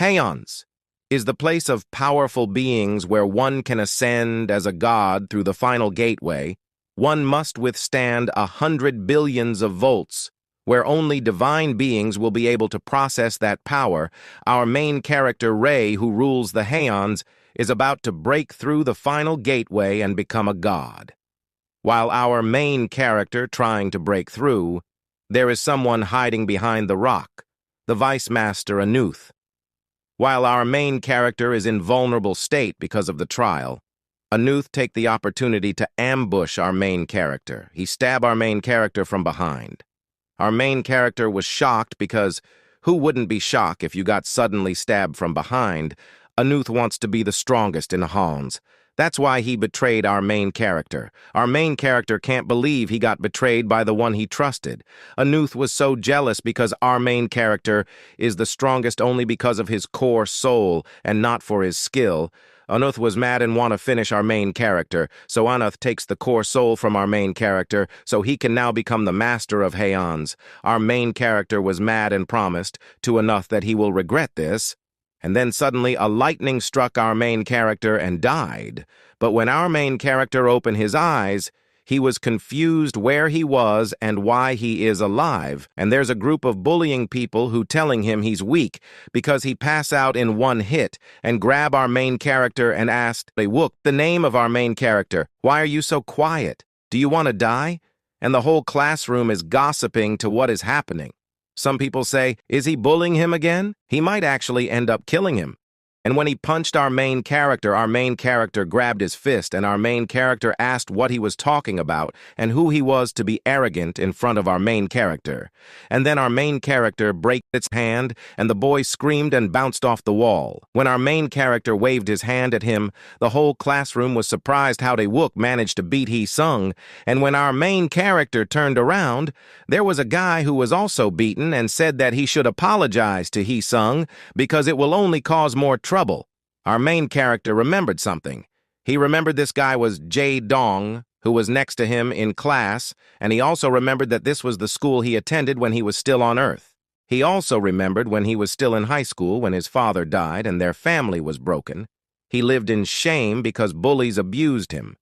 Haons is the place of powerful beings where one can ascend as a god through the final gateway. One must withstand 100 billions of volts, where only divine beings will be able to process that power. Our main character, Ray, who rules the Haons, is about to break through the final gateway and become a god. While our main character trying to break through, there is someone hiding behind the rock, the Vice Master Anuth. While our main character is in vulnerable state because of the trial, Anuth take the opportunity to ambush our main character. He stab our main character from behind. Our main character was shocked because who wouldn't be shocked if you got suddenly stabbed from behind? Anuth wants to be the strongest in the Haons. That's why he betrayed our main character. Our main character can't believe he got betrayed by the one he trusted. Anuth was so jealous because our main character is the strongest only because of his core soul and not for his skill. Anuth was mad and want to finish our main character, so Anuth takes the core soul from our main character so he can now become the master of Haons. Our main character was mad and promised to Anuth that he will regret this. And then suddenly a lightning struck our main character and died. But when our main character opened his eyes, he was confused where he was and why he is alive. And there's a group of bullying people who telling him he's weak because he pass out in one hit and grab our main character and asked, "They whoop the name of our main character. Why are you so quiet? Do you want to die?" And the whole classroom is gossiping to what is happening. Some people say, is he bullying him again? He might actually end up killing him. And when he punched our main character grabbed his fist, and our main character asked what he was talking about and who he was to be arrogant in front of our main character. And then our main character break its hand, and the boy screamed and bounced off the wall. When our main character waved his hand at him, the whole classroom was surprised how Wook managed to beat Hee-sung. And when our main character turned around, there was a guy who was also beaten and said that he should apologize to Hee-sung because it will only cause more trouble. Our main character remembered something. He remembered this guy was Jae-dong, who was next to him in class, and he also remembered that this was the school he attended when he was still on Earth. He also remembered when he was still in high school when his father died and their family was broken. He lived in shame because bullies abused him.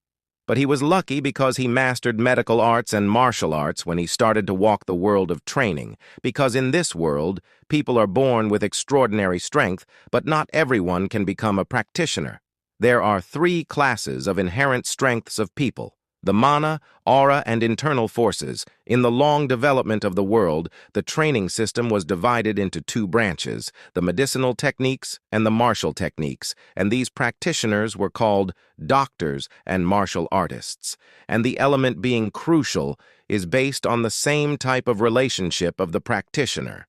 But he was lucky because he mastered medical arts and martial arts when he started to walk the world of training, because in this world, people are born with extraordinary strength, but not everyone can become a practitioner. There are 3 classes of inherent strengths of people: the mana, aura, and internal forces. In the long development of the world, the training system was divided into 2 branches, the medicinal techniques and the martial techniques, and these practitioners were called doctors and martial artists. And the element being crucial is based on the same type of relationship of the practitioner,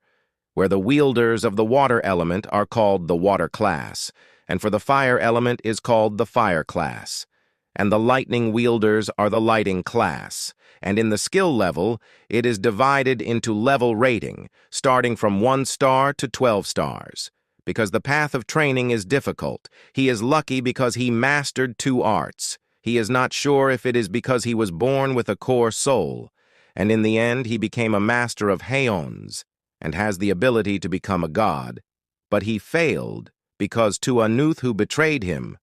where the wielders of the water element are called the water class, and for the fire element is called the fire class. And the lightning wielders are the lighting class. And in the skill level, it is divided into level rating, starting from 1 star to 12 stars. Because the path of training is difficult, he is lucky because he mastered 2 arts. He is not sure if it is because he was born with a core soul. And in the end, he became a master of Haons and has the ability to become a god. But he failed because to Anuth who betrayed him.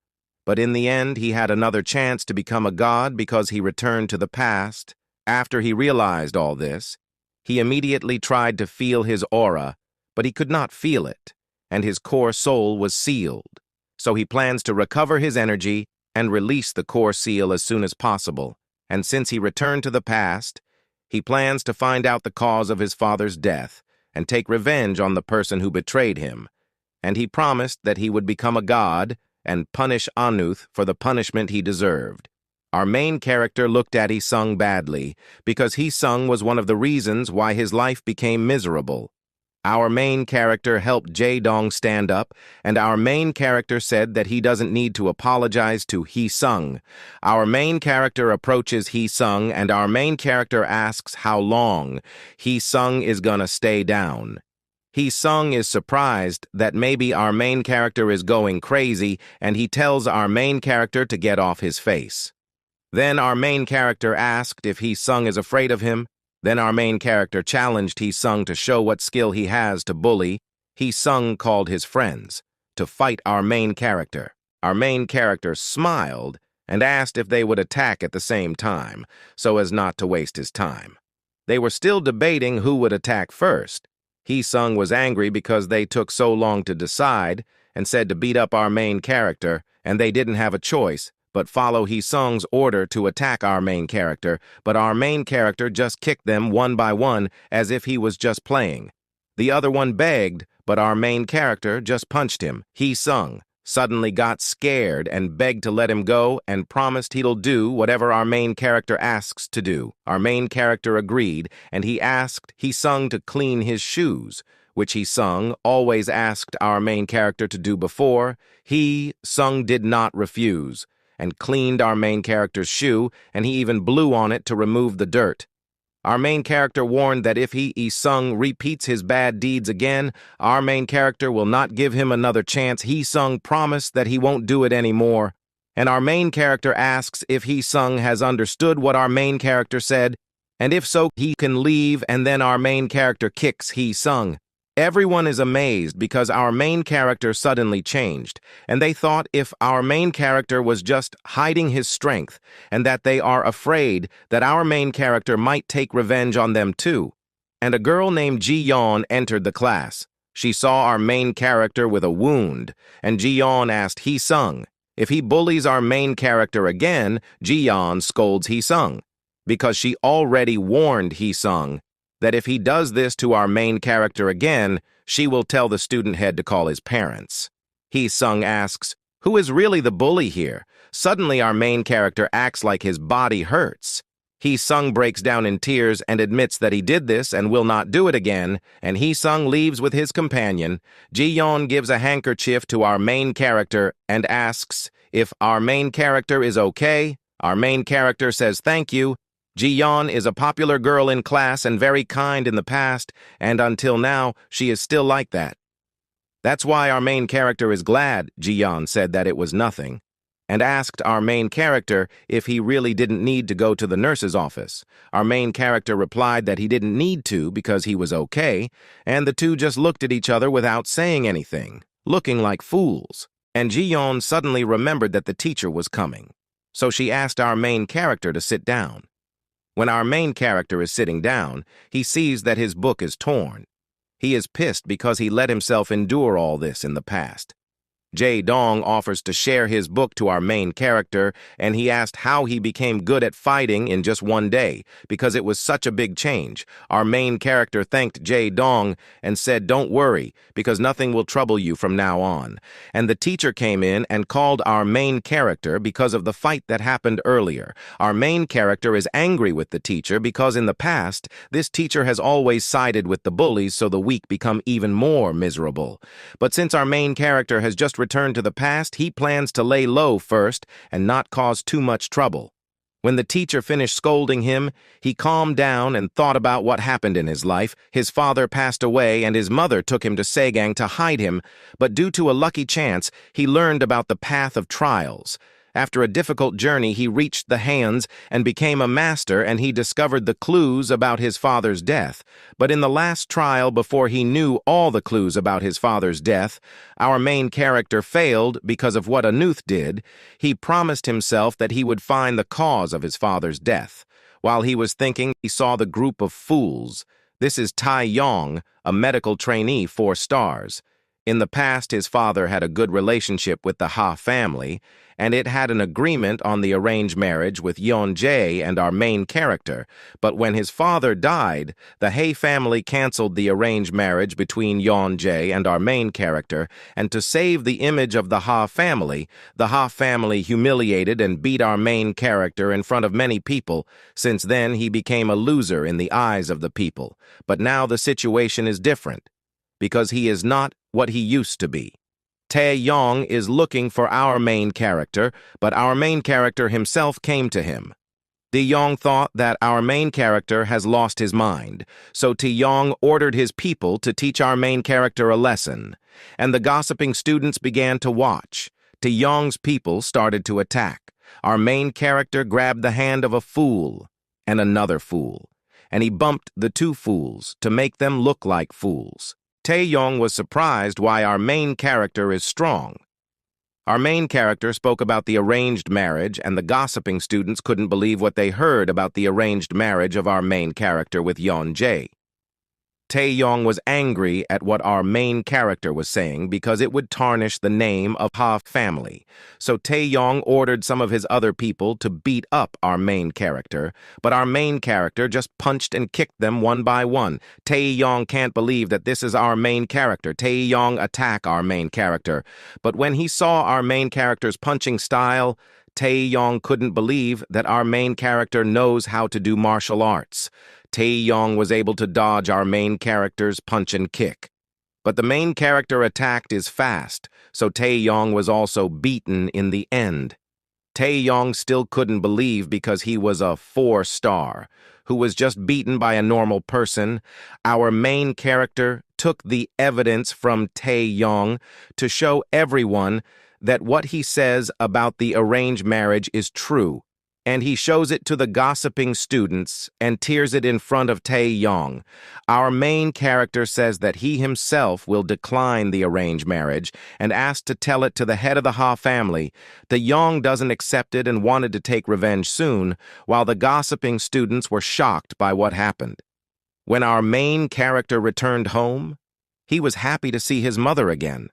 But in the end, he had another chance to become a god because he returned to the past. After he realized all this, he immediately tried to feel his aura, but he could not feel it, and his core soul was sealed. So he plans to recover his energy and release the core seal as soon as possible. And since he returned to the past, he plans to find out the cause of his father's death and take revenge on the person who betrayed him. And he promised that he would become a god and punish Anuth for the punishment he deserved. Our main character looked at Hee-sung badly because Hee-sung was one of the reasons why his life became miserable. Our main character helped Jae-dong stand up, and our main character said that he doesn't need to apologize to Hee-sung. Our main character approaches Hee-sung, and our main character asks how long Hee-sung is gonna stay down. Hee-sung is surprised that maybe our main character is going crazy, and he tells our main character to get off his face. Then our main character asked if Hee-sung is afraid of him. Then our main character challenged Hee-sung to show what skill he has to bully. Sung called his friends to fight our main character. Our main character smiled and asked if they would attack at the same time, so as not to waste his time. They were still debating who would attack first. Sung was angry because they took so long to decide and said to beat up our main character, and they didn't have a choice but follow Sung's order to attack our main character, but our main character just kicked them one by one as if he was just playing. The other one begged, but our main character just punched him. Sung suddenly got scared and begged to let him go and promised he'll do whatever our main character asks to do. Our main character agreed, and he asked Sung to clean his shoes, which Sung always asked our main character to do before. Sung did not refuse, and cleaned our main character's shoe, and he even blew on it to remove the dirt. Our main character warned that if Sung repeats his bad deeds again, our main character will not give him another chance. Sung promised that he won't do it anymore. And our main character asks if Sung has understood what our main character said, and if so, he can leave, and then our main character kicks Sung. Everyone is amazed because our main character suddenly changed, and they thought if our main character was just hiding his strength, and that they are afraid that our main character might take revenge on them too. And a girl named Ji-yeon entered the class. She saw our main character with a wound, and Ji-yeon asked Sung. If he bullies our main character again, Ji-yeon scolds Sung, because she already warned Sung that if he does this to our main character again, she will tell the student head to call his parents. Sung asks, "Who is really the bully here?" Suddenly our main character acts like his body hurts. Sung breaks down in tears and admits that he did this and will not do it again, and Sung leaves with his companion. Ji-yeon gives a handkerchief to our main character and asks if our main character is okay. Our main character says thank you. Ji-yeon is a popular girl in class and very kind in the past, and until now, she is still like that. That's why our main character is glad, Ji-yeon said that it was nothing, and asked our main character if he really didn't need to go to the nurse's office. Our main character replied that he didn't need to because he was okay, and the two just looked at each other without saying anything, looking like fools. And Ji-yeon suddenly remembered that the teacher was coming, so she asked our main character to sit down. When our main character is sitting down, he sees that his book is torn. He is pissed because he let himself endure all this in the past. Jae-dong offers to share his book to our main character, and he asked how he became good at fighting in just one day, because it was such a big change. Our main character thanked Jae-dong and said, "Don't worry, because nothing will trouble you from now on." And the teacher came in and called our main character because of the fight that happened earlier. Our main character is angry with the teacher because in the past, this teacher has always sided with the bullies, so the weak become even more miserable. But since our main character has just returned to the past, he plans to lay low first and not cause too much trouble. When the teacher finished scolding him, he calmed down and thought about what happened in his life. His father passed away and his mother took him to Sagang to hide him, but due to a lucky chance, he learned about the path of trials. After a difficult journey, he reached the hands and became a master, and he discovered the clues about his father's death. But in the last trial, before he knew all the clues about his father's death, our main character failed because of what Anuth did. He promised himself that he would find the cause of his father's death. While he was thinking, he saw the group of fools. This is Tayong, a medical trainee, 4 stars. In the past, his father had a good relationship with the Ha family, and it had an agreement on the arranged marriage with Yeon-jae and our main character. But when his father died, the Hae family canceled the arranged marriage between Yeon-jae and our main character, and to save the image of the Ha family humiliated and beat our main character in front of many people. Since then, he became a loser in the eyes of the people. But now the situation is different, because he is not what he used to be. Tae-yong is looking for our main character, but our main character himself came to him. Tae-yong thought that our main character has lost his mind, so Tae-yong ordered his people to teach our main character a lesson, and the gossiping students began to watch. Tae-yong's people started to attack. Our main character grabbed the hand of a fool and another fool, and he bumped the 2 fools to make them look like fools. Taeyong was surprised why our main character is strong. Our main character spoke about the arranged marriage, and the gossiping students couldn't believe what they heard about the arranged marriage of our main character with Yeon-jae. Taeyong was angry at what our main character was saying because it would tarnish the name of Ha family. So Taeyong ordered some of his other people to beat up our main character, but our main character just punched and kicked them one by one. Taeyong can't believe that this is our main character. Taeyong attacked our main character. But when he saw our main character's punching style, Taeyong couldn't believe that our main character knows how to do martial arts. Taeyong was able to dodge our main character's punch and kick. But the main character attacked is fast, so Taeyong was also beaten in the end. Taeyong still couldn't believe because he was a 4-star, who was just beaten by a normal person. Our main character took the evidence from Taeyong to show everyone that what he says about the arranged marriage is true. And he shows it to the gossiping students and tears it in front of Taeyong. Our main character says that he himself will decline the arranged marriage and asked to tell it to the head of the Ha family. Taeyong doesn't accept it and wanted to take revenge soon, while the gossiping students were shocked by what happened. When our main character returned home, he was happy to see his mother again.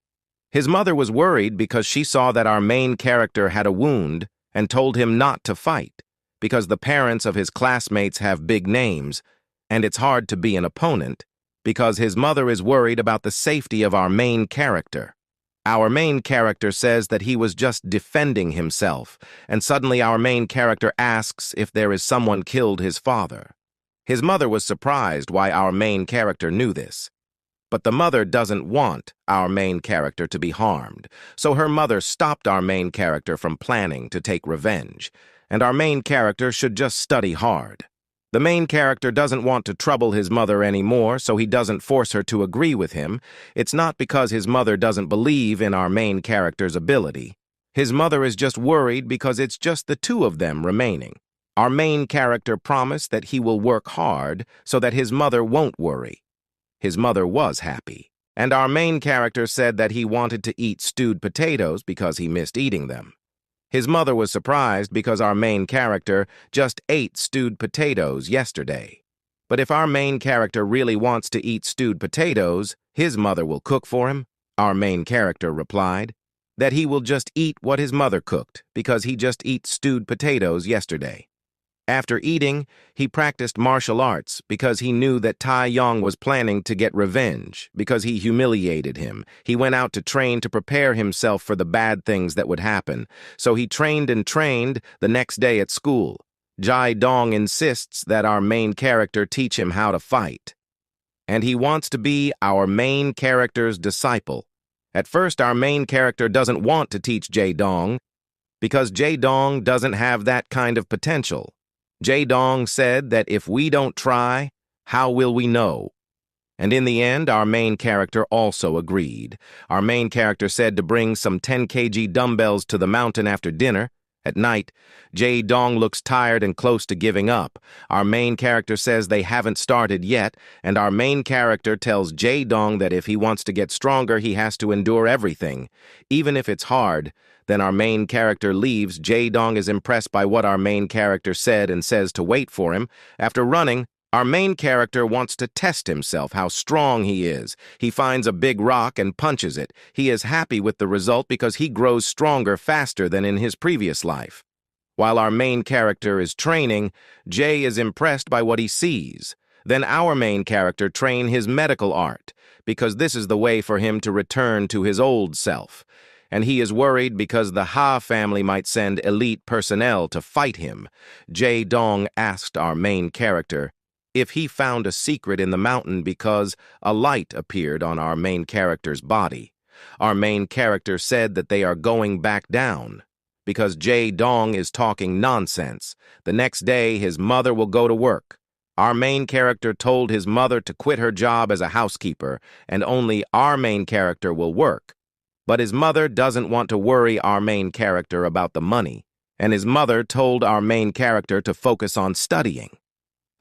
His mother was worried because she saw that our main character had a wound and told him not to fight, because the parents of his classmates have big names, and it's hard to be an opponent, because his mother is worried about the safety of our main character. Our main character says that he was just defending himself, and suddenly our main character asks if there is someone killed his father. His mother was surprised why our main character knew this. But the mother doesn't want our main character to be harmed, so her mother stopped our main character from planning to take revenge, and our main character should just study hard. The main character doesn't want to trouble his mother anymore, so he doesn't force her to agree with him. It's not because his mother doesn't believe in our main character's ability. His mother is just worried because it's just the two of them remaining. Our main character promised that he will work hard so that his mother won't worry. His mother was happy, and our main character said that he wanted to eat stewed potatoes because he missed eating them. His mother was surprised because our main character just ate stewed potatoes yesterday. But if our main character really wants to eat stewed potatoes, his mother will cook for him. Our main character replied that he will just eat what his mother cooked because he just ate stewed potatoes yesterday. After eating, he practiced martial arts because he knew that Taeyong was planning to get revenge because he humiliated him. He went out to train to prepare himself for the bad things that would happen. So he trained and trained the next day at school. Jae-dong insists that our main character teach him how to fight. And he wants to be our main character's disciple. At first, our main character doesn't want to teach Jae-dong because Jae-dong doesn't have that kind of potential. Jae-dong said that if we don't try, how will we know? And in the end, our main character also agreed. Our main character said to bring some 10 kg dumbbells to the mountain after dinner. At night, Jae-dong looks tired and close to giving up. Our main character says they haven't started yet, and our main character tells Jae-dong that if he wants to get stronger, he has to endure everything, even if it's hard. Then our main character leaves. Jae-dong is impressed by what our main character said and says to wait for him. After running, our main character wants to test himself, how strong he is. He finds a big rock and punches it. He is happy with the result because he grows stronger faster than in his previous life. While our main character is training, Jae is impressed by what he sees. Then our main character train his medical art, because this is the way for him to return to his old self. And he is worried because the Ha family might send elite personnel to fight him. Jae-dong asked our main character if he found a secret in the mountain because a light appeared on our main character's body. Our main character said that they are going back down because Jae-dong is talking nonsense. The next day, his mother will go to work. Our main character told his mother to quit her job as a housekeeper, and only our main character will work. But his mother doesn't want to worry our main character about the money, and his mother told our main character to focus on studying.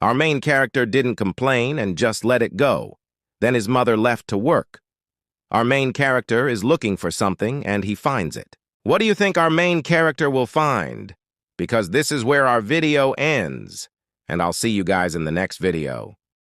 Our main character didn't complain and just let it go. Then his mother left to work. Our main character is looking for something, and he finds it. What do you think our main character will find? Because this is where our video ends, and I'll see you guys in the next video.